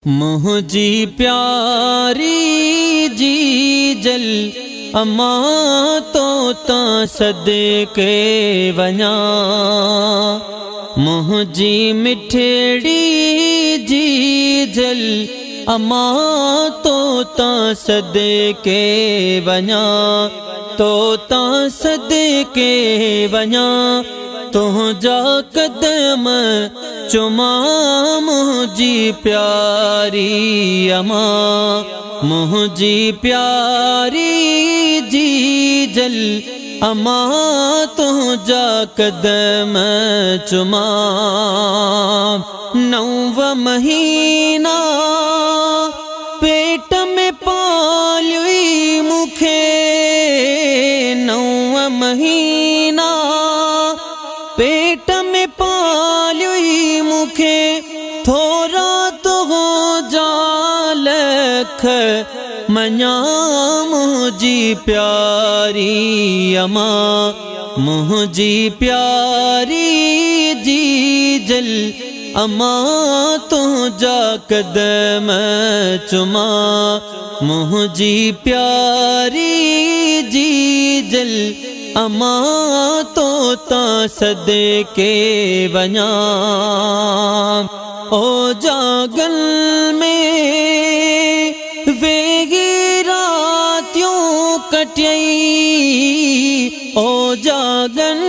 मुझी प्यारी जी जल अम्मा तो ता सदके वञा मुझी मिठड़ी जी जल अम्मा तो ता सदके वञा तो ता सदके वञा तुझा कदम चुमा मुझी प्यारी अम्मा मुझी प्यारी जी जल अम्मा तुझा कदम चुमा 9 महीना पेट में पाली मुखे 9 महीना पेट में पाली मुखे थोड़ा तो हो जालख मञा मुझी प्यारी अम्मा मुझी प्यारी जी जल अम्मा तुझा कदम चुमा मुझी प्यारी जी जल अम्मा तो ता सदके वञा ओ जागल में वेगी रातियों कटई ओ जागन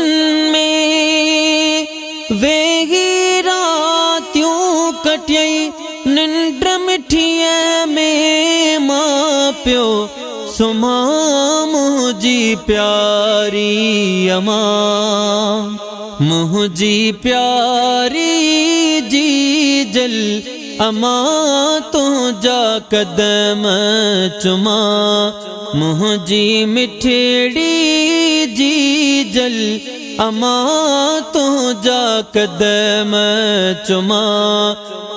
में वेगी रातियों कटई निंद्र मिठिया में मां प्यो सुमा मुझी प्यारी अम्मा मुझी प्यारी जी जल अम्मा तुझा कदम चुमा मुझी मिठड़ी जी जल अम्मा तुझा कदम चुमा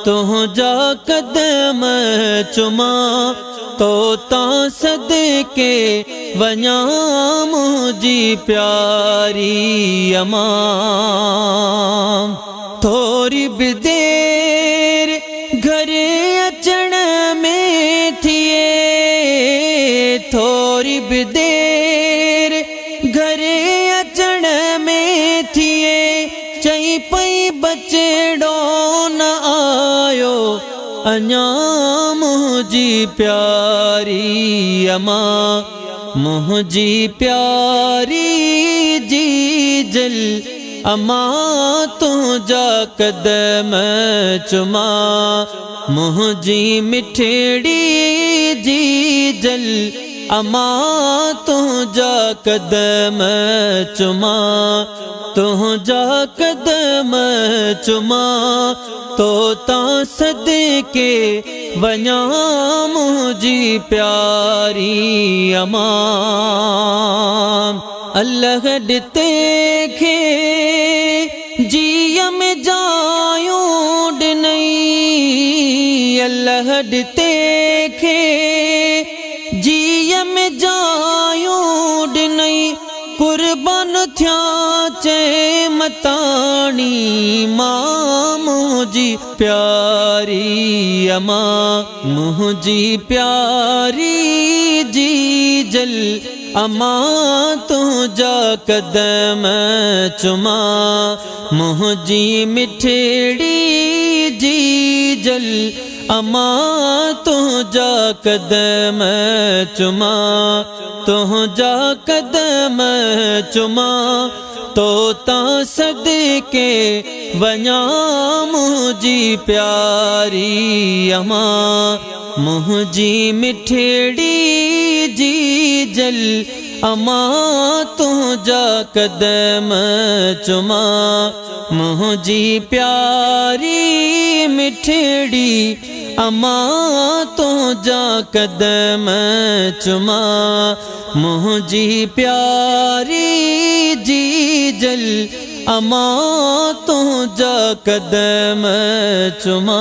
तुझा कदम चुमा तो ता सदके वञा मुझी प्यारी अम्मा थोड़ी भी देर घरे अचण में थिए थोड़ी भी देर घरे अचण में थिए चई पई बचड़ो न आयो अञा मुझी प्यारी अम्मा मुझी प्यारी जी जल अम्मा तुझा कदम चुमा मुझी मिठड़ी जी जल अम्मा तुझा कदम चुमा तुझा कदम चुमा तो ता सदके वञा मुझी प्यारी अम्मा अल्लाह ॾिते खे जिय में जायूं ॾिनई अल्लाह ॾिते खे जिय में जायूं ॾिनई कुर्बान थिया चए मताणी मां मुझी प्यारी अम्मा मुझी प्यारी जी जल अम्मा तुझा कदम चुमा मुझी मिठड़ी जी जल अम्मा तुझा कदम चुमा तुझा कदम चुमा तो ता सदके वञा मुझी प्यारी अम्मा मुझी मिठड़ी जी जल अम्मा तुझा कदम चुमा मुझी प्यारी मिठड़ी अम्मा तुझा कदम चुमा मुझी प्यारी जी जल अम्मा तुझा कदम चुमा।